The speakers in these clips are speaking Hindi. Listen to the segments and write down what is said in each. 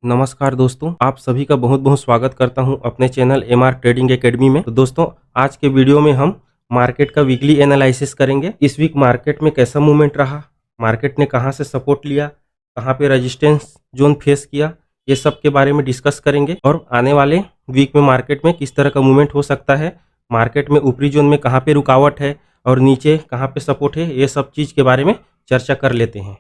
नमस्कार दोस्तों, आप सभी का बहुत बहुत स्वागत करता हूं अपने चैनल एमआर ट्रेडिंग एकेडमी में। तो दोस्तों, आज के वीडियो में हम मार्केट का वीकली एनालिसिस करेंगे। इस वीक मार्केट में कैसा मूवमेंट रहा, मार्केट ने कहां से सपोर्ट लिया, कहां पे रेजिस्टेंस जोन फेस किया, ये सब के बारे में डिस्कस करेंगे। और आने वाले वीक में मार्केट में किस तरह का मूवमेंट हो सकता है, मार्केट में ऊपरी जोन में कहाँ पे रुकावट है और नीचे कहाँ पे सपोर्ट है, ये सब चीज़ के बारे में चर्चा कर लेते हैं।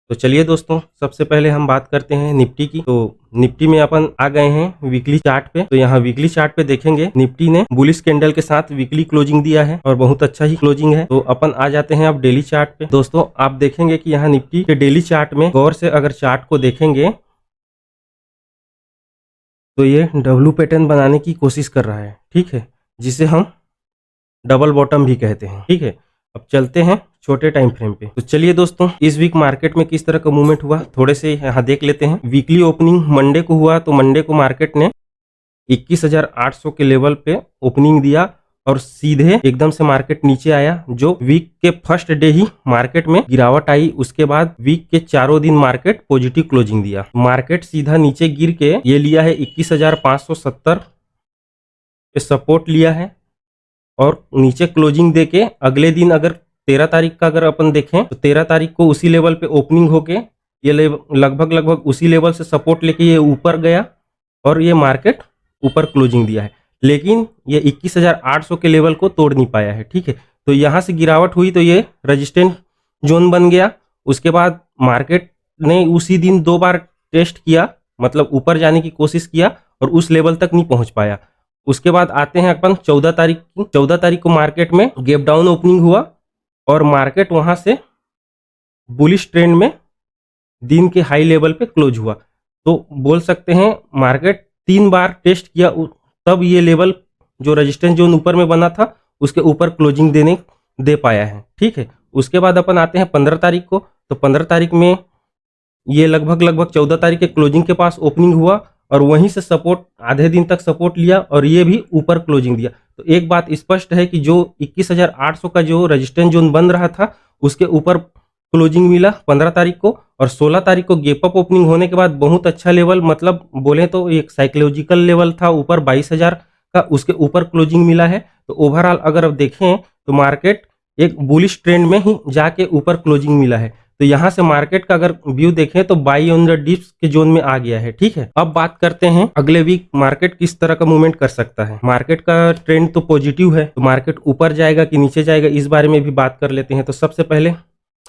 तो चलिए दोस्तों, सबसे पहले हम बात करते हैं निफ्टी की। तो निफ्टी में अपन आ गए हैं वीकली चार्ट पे। तो यहाँ वीकली चार्ट पे देखेंगे निफ्टी ने बुलिश कैंडल के साथ वीकली क्लोजिंग दिया है और बहुत अच्छा ही क्लोजिंग है। तो अपन आ जाते हैं अब डेली चार्ट पे। दोस्तों, आप देखेंगे कि यहाँ निफ्टी के डेली चार्ट में गौर से अगर चार्ट को देखेंगे तो ये डब्लू पैटर्न बनाने की कोशिश कर रहा है, ठीक है, जिसे हम डबल बॉटम भी कहते हैं, ठीक है। अब चलते हैं छोटे टाइम फ्रेम पे। तो चलिए दोस्तों, इस वीक मार्केट में किस तरह का मूवमेंट हुआ थोड़े से यहाँ देख लेते हैं। वीकली ओपनिंग मंडे को हुआ, तो मंडे को मार्केट ने 21,800 के लेवल पे ओपनिंग दिया और सीधे एकदम से मार्केट नीचे आया। जो वीक के फर्स्ट डे ही मार्केट में गिरावट आई, उसके बाद वीक के चारों दिन मार्केट पॉजिटिव क्लोजिंग दिया। मार्केट सीधा नीचे गिर के ये लिया है 21,570 पे सपोर्ट लिया है और नीचे क्लोजिंग देके अगले दिन अगर 13 तारीख का अगर अपन देखें तो 13 तारीख को उसी लेवल पे ओपनिंग होके ये लगभग उसी लेवल से सपोर्ट लेके ये ऊपर गया और ये मार्केट ऊपर क्लोजिंग दिया है। लेकिन ये 21,800 के लेवल को तोड़ नहीं पाया है, ठीक है। तो यहाँ से गिरावट हुई तो ये रेजिस्टेंस जोन बन गया। उसके बाद मार्केट ने उसी दिन 2 बार टेस्ट किया, मतलब ऊपर जाने की कोशिश किया और उस लेवल तक नहीं पहुंच पाया। उसके बाद आते हैं अपन 14 तारीख को मार्केट में गैप डाउन ओपनिंग हुआ और मार्केट वहां से बुलिश ट्रेंड में दिन के हाई लेवल पे क्लोज हुआ। तो बोल सकते हैं मार्केट 3 बार टेस्ट किया, तब ये लेवल जो रेजिस्टेंस जोन ऊपर में बना था उसके ऊपर क्लोजिंग दे पाया है, ठीक है। उसके बाद अपन आते हैं 15 तारीख को। तो 15 तारीख में ये लगभग 14 तारीख के क्लोजिंग के पास ओपनिंग हुआ और वहीं से सपोर्ट आधे दिन तक सपोर्ट लिया और ये भी ऊपर क्लोजिंग दिया। तो एक बात स्पष्ट है कि जो 21,800 का जो रेजिस्टेंस जोन बन रहा था उसके ऊपर क्लोजिंग मिला 15 तारीख को। और 16 तारीख को गैप अप ओपनिंग होने के बाद बहुत अच्छा लेवल, मतलब बोले तो एक साइकोलॉजिकल लेवल था ऊपर 22,000 का, उसके ऊपर क्लोजिंग मिला है। तो ओवरऑल अगर अब देखें तो मार्केट एक बुलिश ट्रेंड में ही जाके ऊपर क्लोजिंग मिला है। तो यहाँ से मार्केट का अगर व्यू देखें तो बाई ऑन द डिप्स के जोन में आ गया है, ठीक है। अब बात करते हैं अगले वीक मार्केट किस तरह का मूवमेंट कर सकता है। मार्केट का ट्रेंड तो पॉजिटिव है, तो मार्केट ऊपर जाएगा कि नीचे जाएगा, इस बारे में भी बात कर लेते हैं। तो सबसे पहले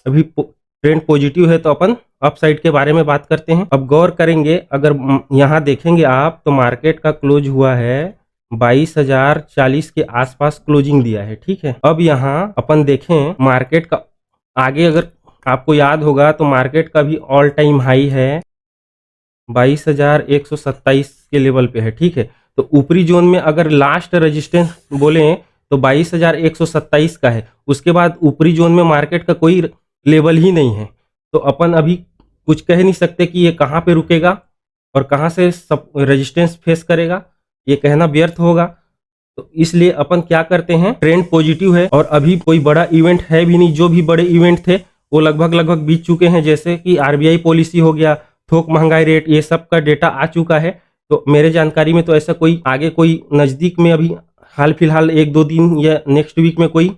अभी ट्रेंड पॉजिटिव है तो अपन अप साइड के बारे में बात करते हैं। अब गौर करेंगे, अगर यहाँ देखेंगे आप तो मार्केट का क्लोज हुआ है 22,040 के आसपास क्लोजिंग दिया है, ठीक है। अब यहाँ अपन देखें मार्केट का आगे, अगर आपको याद होगा तो मार्केट का भी ऑल टाइम हाई है 22,127 के लेवल पे है, ठीक है। तो ऊपरी जोन में अगर लास्ट रेजिस्टेंस बोले तो 22,127 का है। उसके बाद ऊपरी जोन में मार्केट का कोई लेवल ही नहीं है। तो अपन अभी कुछ कह नहीं सकते कि ये कहाँ पे रुकेगा और कहाँ से सब रेजिस्टेंस फेस करेगा, ये कहना व्यर्थ होगा। तो इसलिए अपन क्या करते हैं, ट्रेंड पॉजिटिव है और अभी कोई बड़ा इवेंट है भी नहीं। जो भी बड़े इवेंट थे वो लगभग बीत चुके हैं, जैसे कि आरबीआई पॉलिसी हो गया, थोक महंगाई रेट, ये सब का डेटा आ चुका है। तो मेरे जानकारी में तो ऐसा कोई आगे कोई नज़दीक में अभी हाल फिलहाल 1-2 दिन या नेक्स्ट वीक में कोई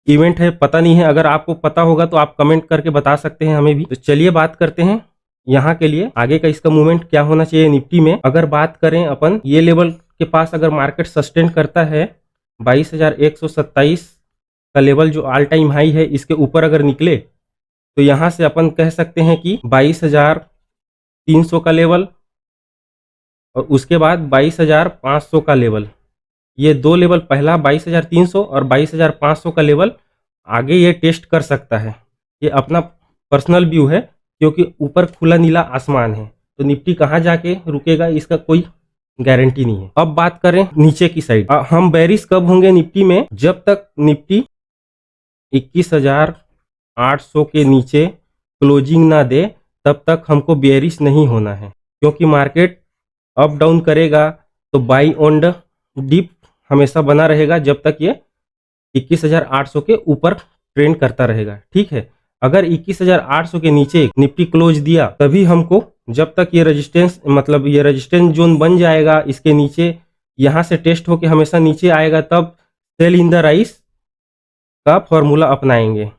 इवेंट है, पता नहीं है। अगर आपको पता होगा तो आप कमेंट करके बता सकते हैं हमें भी। तो चलिए बात करते हैं यहाँ के लिए आगे का इसका मूवमेंट क्या होना चाहिए निफ्टी में। अगर बात करें अपन, ये लेवल के पास अगर मार्केट सस्टेन करता है 22,127 का लेवल जो ऑल टाइम हाई है, इसके ऊपर अगर निकले तो यहाँ से अपन कह सकते हैं कि 22,300 का लेवल और उसके बाद 22,500 का लेवल, ये 2 लेवल, पहला 22,300 और 22,500 का लेवल आगे ये टेस्ट कर सकता है। ये अपना पर्सनल व्यू है, क्योंकि ऊपर खुला नीला आसमान है। तो निफ्टी कहाँ जाके रुकेगा इसका कोई गारंटी नहीं है। अब बात करें नीचे की साइड, हम बेरिश कब होंगे निफ्टी में, जब तक निफ्टी 21,800 के नीचे क्लोजिंग ना दे तब तक हमको बेरिश नहीं होना है। क्योंकि मार्केट अप डाउन करेगा तो बाई ऑन द डिप हमेशा बना रहेगा जब तक ये 21,800 के ऊपर ट्रेंड करता रहेगा, ठीक है। अगर 21,800 के नीचे निफ्टी क्लोज दिया तभी हमको जब तक ये रेजिस्टेंस मतलब ये रेजिस्टेंस जोन बन जाएगा इसके नीचे, यहाँ से टेस्ट होके हमेशा नीचे आएगा, तब सेल इन द राइस का फॉर्मूला अपनाएंगे।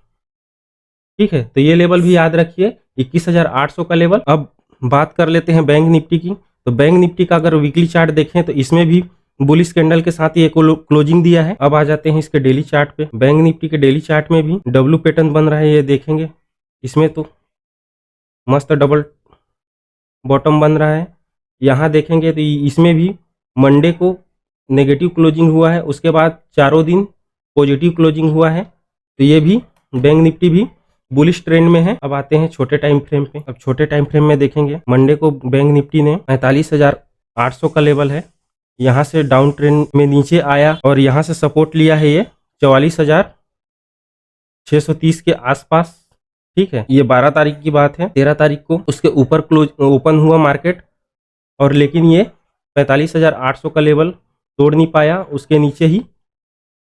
ठीक है, तो ये लेवल भी याद रखिए 21,800 का लेवल। अब बात कर लेते हैं बैंक निफ्टी की। तो बैंक निफ्टी का अगर वीकली चार्ट देखें तो इसमें भी बुलिश कैंडल के साथ ये क्लोजिंग दिया है। अब आ जाते हैं इसके डेली चार्ट पे। बैंक निफ्टी के डेली चार्ट में भी डब्ल्यू पैटर्न बन रहा है, ये देखेंगे। इसमें तो मस्त डबल बॉटम बन रहा है। यहाँ देखेंगे तो इसमें भी मंडे को नेगेटिव क्लोजिंग हुआ है, उसके बाद चारों दिन पॉजिटिव क्लोजिंग हुआ है। तो ये भी बैंक निफ्टी भी बुलिश ट्रेंड में है। अब आते हैं छोटे टाइम फ्रेम पे। अब छोटे टाइम फ्रेम में देखेंगे मंडे को बैंक निफ्टी ने 45,800 का लेवल है, यहाँ से डाउन ट्रेंड में नीचे आया और यहाँ से सपोर्ट लिया है ये 44,630 के आसपास। ठीक है, ये 12 तारीख की बात है। 13 तारीख को उसके ऊपर क्लोज ओपन हुआ मार्केट, और लेकिन ये 45,800 का लेवल तोड़ नहीं पाया, उसके नीचे ही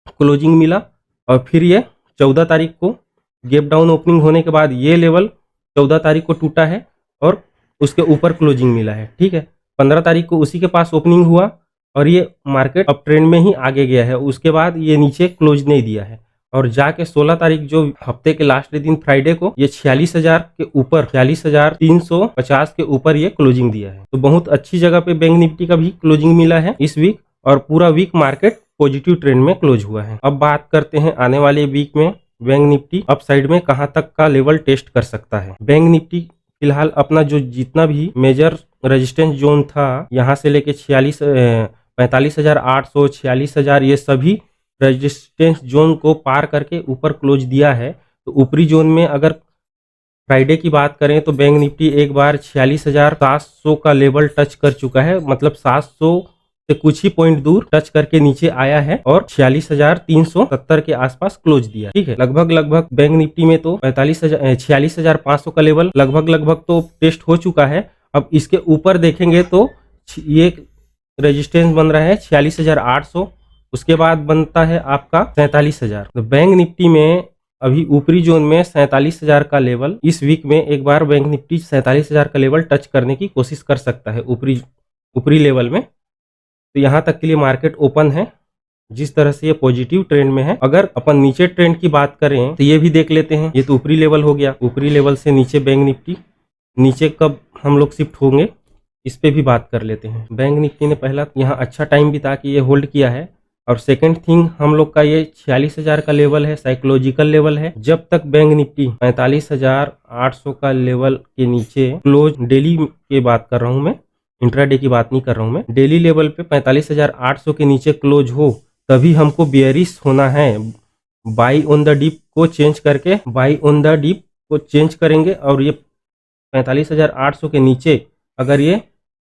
क्लोजिंग मिला। और फिर ये 14 तारीख को गैप डाउन ओपनिंग होने के बाद ये लेवल 14 तारीख को टूटा है और उसके ऊपर क्लोजिंग मिला है। ठीक है, 15 तारीख को उसी के पास ओपनिंग हुआ और ये मार्केट अप ट्रेंड में ही आगे गया है। उसके बाद ये नीचे क्लोज नहीं दिया है और जाके 16 तारीख जो हफ्ते के लास्ट दिन फ्राइडे को ये 46,000 के ऊपर 46,350 के ऊपर ये क्लोजिंग दिया है। तो बहुत अच्छी जगह पे बैंक निफ्टी का भी क्लोजिंग मिला है इस वीक, और पूरा वीक मार्केट पॉजिटिव ट्रेंड में क्लोज हुआ है। अब बात करते हैं आने वाले वीक में बैंक निफ्टी अप साइड में कहां तक का लेवल टेस्ट कर सकता है। बैंक निफ्टी फिलहाल अपना जो जितना भी मेजर रेजिस्टेंस जोन था, यहाँ से लेके 45,800 46,000 ये सभी रेजिस्टेंस जोन को पार करके ऊपर क्लोज दिया है। तो ऊपरी जोन में अगर फ्राइडे की बात करें तो बैंक निफ्टी एक बार 46,700 का लेवल टच कर चुका है, मतलब 700 से कुछ ही पॉइंट दूर टच करके नीचे आया है और 46,370 के आसपास क्लोज दिया। ठीक है, लगभग बैंक निफ्टी में तो 46,500 का लेवल लगभग तो टेस्ट हो चुका है। अब इसके ऊपर देखेंगे तो ये रेजिस्टेंस बन रहा है 46,800, उसके बाद बनता है आपका 47,000। तो बैंक निफ्टी में अभी ऊपरी जोन में 47,000 का लेवल, इस वीक में एक बार बैंक निफ्टी 47,000 का लेवल टच करने की कोशिश कर सकता है ऊपरी लेवल में। तो यहाँ तक के लिए मार्केट ओपन है, जिस तरह से ये पॉजिटिव ट्रेंड में है। अगर अपन नीचे ट्रेंड की बात करें तो ये भी देख लेते हैं। ये तो ऊपरी लेवल हो गया, ऊपरी लेवल से नीचे बैंक निफ्टी नीचे कब हम लोग शिफ्ट होंगे इस पे भी बात कर लेते हैं। बैंक निफ्टी ने पहला यहाँ अच्छा टाइम बिता के ये होल्ड किया है, और सेकंड थिंग हम लोग का ये 46,000 का लेवल है, साइकोलॉजिकल लेवल है। जब तक बैंक निफ्टी 45,800 का लेवल के नीचे क्लोज, डेली की बात कर रहा हूँ मैं, इंट्राडे की बात नहीं कर रहा हूँ मैं, डेली लेवल पे 45,800 के नीचे क्लोज हो तभी हमको बेयरिश होना है। बाई ऑन द डिप को चेंज करके बाई ऑन द डिप को चेंज करेंगे, और ये 45,800 के नीचे अगर ये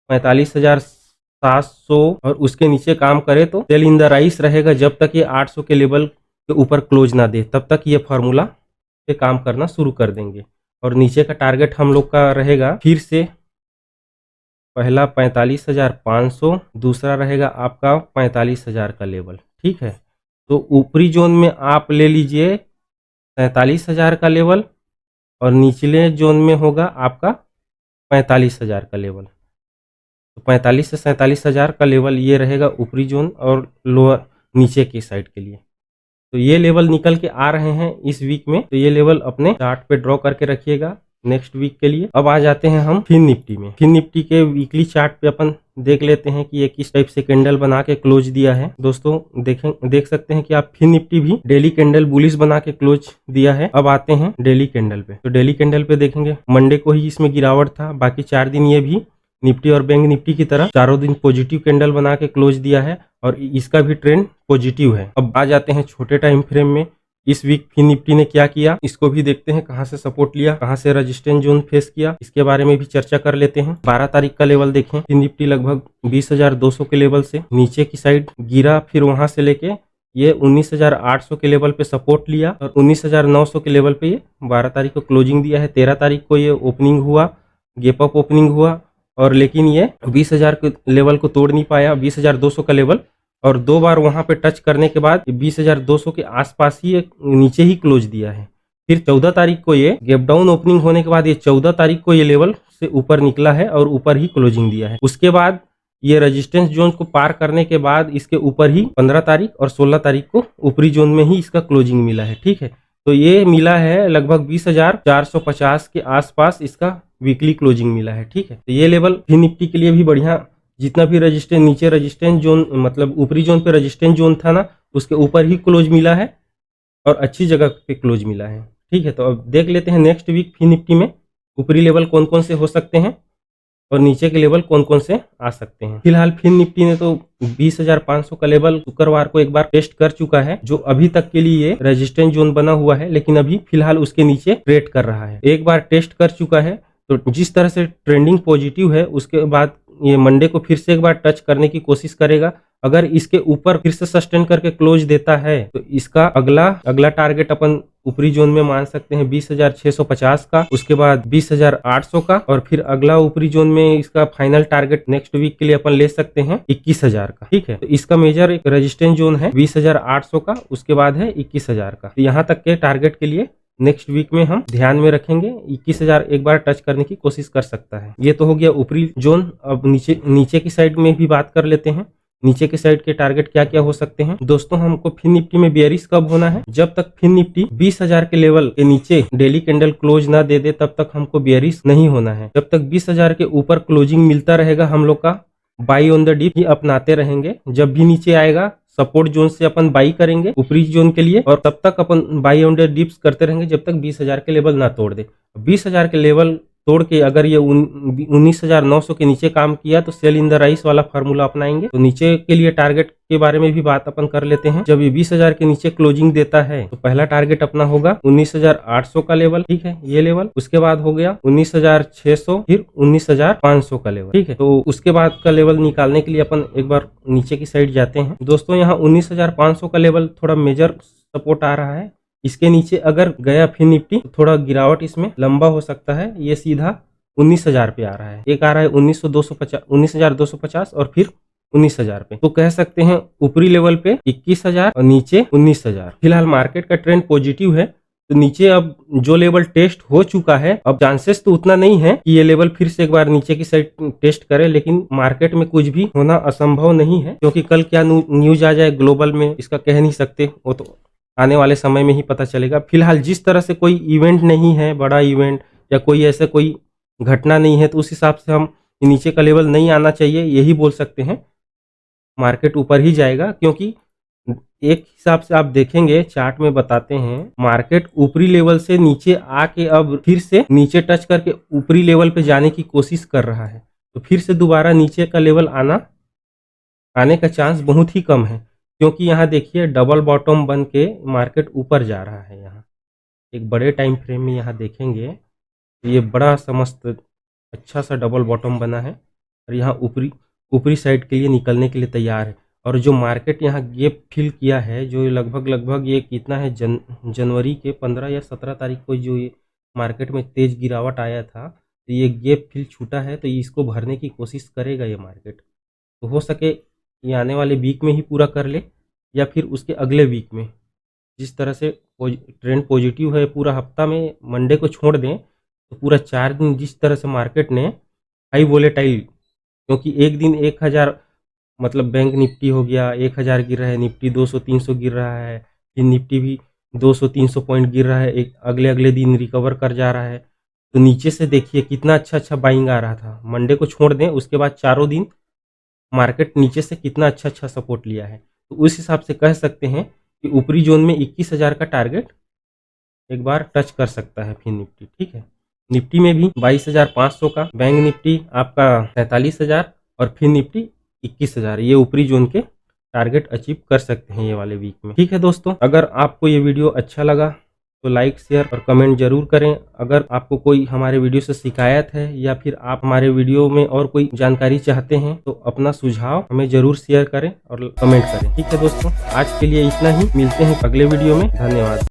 45,700 और उसके नीचे काम करे तो सेल इन द राइस रहेगा। जब तक ये 800 के लेवल के ऊपर क्लोज ना दे तब तक ये फार्मूला पे काम करना शुरू कर देंगे। और नीचे का टारगेट हम लोग का रहेगा फिर से पहला 45,500, दूसरा रहेगा आपका 45,000 का लेवल। ठीक है, तो ऊपरी जोन में आप ले लीजिए 47,000 का लेवल और निचले जोन में होगा आपका 45,000 का लेवल। तो 45 से 47,000 का लेवल ये रहेगा ऊपरी जोन, और लोअर नीचे की साइड के लिए। तो ये लेवल निकल के आ रहे हैं इस वीक में, तो ये लेवल अपने चार्ट पे ड्रॉ करके रखिएगा नेक्स्ट वीक के लिए। अब आ जाते हैं हम फिन निफ्टी में। फिन निफ्टी के वीकली चार्ट पे अपन देख लेते हैं कि ये किस टाइप से कैंडल बना के क्लोज दिया है। दोस्तों देख सकते हैं कि आप फिन निफ्टी भी डेली कैंडल बुलिश बना के क्लोज दिया है। अब आते हैं डेली कैंडल पे। तो डेली कैंडल पे देखेंगे मंडे को ही इसमें गिरावट था, बाकी 4 दिन ये भी निफ्टी और बैंक निफ्टी की तरह चारों दिन पॉजिटिव कैंडल बना के क्लोज दिया है, और इसका भी ट्रेंड पॉजिटिव है। अब आ जाते हैं छोटे टाइम फ्रेम में। इस वीक फिन निफ्टी ने क्या किया इसको भी देखते हैं, कहां से सपोर्ट लिया, कहां से रेजिस्टेंस जोन फेस किया, इसके बारे में भी चर्चा कर लेते हैं। 12 तारीख का लेवल देखें, फिन निफ्टी लगभग 20,200 के लेवल से नीचे की साइड गिरा, फिर वहां से लेके ये 19,800 के लेवल पे सपोर्ट लिया और 19,900 के लेवल पे ये 12 तारीख को क्लोजिंग दिया है। 13 तारीख को ये ओपनिंग हुआ, गैप अप ओपनिंग हुआ, और लेकिन ये 20,000 के लेवल को तोड़ नहीं पाया, 20,200 का लेवल, और 2 बार वहां पे टच करने के बाद 20,200 के आसपास ही नीचे ही क्लोज दिया है। फिर 14 तारीख को ये गैप डाउन ओपनिंग होने के बाद ये 14 तारीख को ये लेवल से ऊपर निकला है और ऊपर ही क्लोजिंग दिया है। उसके बाद ये रेजिस्टेंस जोन को पार करने के बाद इसके ऊपर ही 15 तारीख और 16 तारीख को ऊपरी जोन में ही इसका क्लोजिंग मिला है। ठीक है, तो ये मिला है लगभग 20,450 के आसपास इसका वीकली क्लोजिंग मिला है। ठीक है, तो ये लेवल फिन निफ्टी के लिए भी बढ़िया, जितना भी रेजिस्टेंस नीचे रेजिस्टेंस जोन मतलब ऊपरी जोन पे रेजिस्टेंस जोन था ना, उसके ऊपर ही क्लोज मिला है और अच्छी जगह पे क्लोज मिला है। ठीक है, तो अब देख लेते हैं नेक्स्ट वीक फिन निफ्टी में ऊपरी लेवल कौन कौन से हो सकते हैं और नीचे के लेवल कौन कौन से आ सकते हैं। फिलहाल फिन निफ्टी ने तो 20,500 का लेवल शुक्रवार को एक बार टेस्ट कर चुका है, जो अभी तक के लिए रेजिस्टेंस जोन बना हुआ है, लेकिन अभी फिलहाल उसके नीचे ट्रेड कर रहा है। एक बार टेस्ट कर चुका है, तो जिस तरह से ट्रेंडिंग पॉजिटिव है, उसके बाद ये मंडे को फिर से एक बार टच करने की कोशिश करेगा। अगर इसके ऊपर फिर से सस्टेन करके क्लोज देता है तो इसका अगला टारगेट अपन ऊपरी जोन में मान सकते हैं 20,650 का, उसके बाद 20,800 का, और फिर अगला ऊपरी जोन में इसका फाइनल टारगेट नेक्स्ट वीक के लिए अपन ले सकते हैं 21,000 का। ठीक है, तो इसका मेजर एक रेजिस्टेंस जोन है 20,800 का, उसके बाद है 21,000 का। तो यहाँ तक के टारगेट के लिए नेक्स्ट वीक में हम ध्यान में रखेंगे। 21,000 एक बार टच करने की कोशिश कर सकता है। ये तो हो गया ऊपरी जोन। अब नीचे की साइड में भी बात कर लेते हैं, नीचे के साइड के टारगेट क्या क्या हो सकते हैं। दोस्तों, हमको फिन निफ्टी में बेयरिश कब होना है? जब तक फिन निफ्टी 20,000 के लेवल के नीचे डेली कैंडल क्लोज ना दे दे, तब तक हमको बेयरिश नहीं होना है। जब तक 20,000 के ऊपर क्लोजिंग मिलता रहेगा, हम लोग का बाई ऑन द डिप ही अपनाते रहेंगे। जब भी नीचे आएगा सपोर्ट जोन से अपन बाई करेंगे ऊपरी जोन के लिए, और तब तक अपन बाई ऑन द डिप्स करते रहेंगे जब तक 20,000 के लेवल ना तोड़ दे। 20,000 के लेवल तोड़ के अगर ये 19,900 के नीचे काम किया तो सेल इन द राइस वाला फार्मूला अपनाएंगे। तो नीचे के लिए टारगेट के बारे में भी बात अपन कर लेते हैं। जब ये 20,000 के नीचे क्लोजिंग देता है तो पहला टारगेट अपना होगा 19,800 का लेवल। ठीक है, ये लेवल। उसके बाद हो गया 19,600, फिर 19,500 का लेवल। ठीक है, तो उसके बाद का लेवल निकालने के लिए अपन एक बार नीचे की साइड जाते हैं। दोस्तों, यहाँ 19,500 का लेवल थोड़ा मेजर सपोर्ट आ रहा है। इसके नीचे अगर गया फिन निफ्टी तो थोड़ा गिरावट इसमें लंबा हो सकता है। ये सीधा 19,000 पे आ रहा है। एक आ रहा है 19,250 और फिर 19,000 पे। तो कह सकते हैं ऊपरी लेवल पे 21,000 और नीचे 19,000। फिलहाल मार्केट का ट्रेंड पॉजिटिव है, तो नीचे अब जो लेवल टेस्ट हो चुका है, अब चांसेस तो उतना नहीं है कि ये लेवल फिर से एक बार नीचे की साइड टेस्ट करे, लेकिन मार्केट में कुछ भी होना असंभव नहीं है, क्योंकि कल क्या न्यूज आ जाए ग्लोबल में इसका कह नहीं सकते, वो तो आने वाले समय में ही पता चलेगा। फिलहाल जिस तरह से कोई इवेंट नहीं है, बड़ा इवेंट या कोई ऐसा कोई घटना नहीं है, तो उस हिसाब से हम नीचे का लेवल नहीं आना चाहिए, यही बोल सकते हैं। मार्केट ऊपर ही जाएगा, क्योंकि एक हिसाब से आप देखेंगे, चार्ट में बताते हैं, मार्केट ऊपरी लेवल से नीचे आके अब फिर से नीचे टच करके ऊपरी लेवल पे जाने की कोशिश कर रहा है। तो फिर से दोबारा नीचे का लेवल आने का चांस बहुत ही कम है, क्योंकि यहाँ देखिए डबल बॉटम बन के मार्केट ऊपर जा रहा है। यहाँ एक बड़े टाइम फ्रेम में यहाँ देखेंगे तो ये बड़ा सा मस्त अच्छा सा डबल बॉटम बना है, और यहाँ ऊपरी साइड के लिए निकलने के लिए तैयार है। और जो मार्केट यहाँ गैप फिल किया है, जो लगभग ये कितना है, जनवरी के 15 या 17 तारीख को जो ये मार्केट में तेज गिरावट आया था, तो ये गैप फिल छूटा है, तो इसको भरने की कोशिश करेगा ये मार्केट। तो हो सके ये आने वाले वीक में ही पूरा कर ले, या फिर उसके अगले वीक में। जिस तरह से ट्रेंड पॉजिटिव है, पूरा हफ्ता में मंडे को छोड़ दें तो पूरा 4 दिन जिस तरह से मार्केट ने हाई वोलेटाइल, क्योंकि एक दिन 1,000 मतलब बैंक निफ्टी हो गया 1,000 गिर रहा है, निफ्टी 200-300 गिर रहा है, फिर निफ्टी भी 200-300 पॉइंट गिर रहा है, एक अगले दिन रिकवर कर जा रहा है। तो नीचे से देखिए कितना अच्छा बाइंग आ रहा था। मंडे को छोड़ दें, उसके बाद 4 दिन मार्केट नीचे से कितना अच्छा सपोर्ट लिया है। तो उस हिसाब से कह सकते हैं कि ऊपरी जोन में 21,000 का टारगेट एक बार टच कर सकता है फिर निफ्टी। ठीक है, निफ्टी में भी 22,500 का, बैंक निफ्टी आपका 43,000 और फिर निफ्टी 21,000, ये ऊपरी जोन के टारगेट अचीव कर सकते हैं ये वाले वीक में। ठीक है दोस्तों, अगर आपको ये वीडियो अच्छा लगा तो लाइक, शेयर और कमेंट जरूर करें। अगर आपको कोई हमारे वीडियो से शिकायत है या फिर आप हमारे वीडियो में और कोई जानकारी चाहते हैं तो अपना सुझाव हमें जरूर शेयर करें और कमेंट करें। ठीक है दोस्तों, आज के लिए इतना ही, मिलते हैं अगले वीडियो में। धन्यवाद।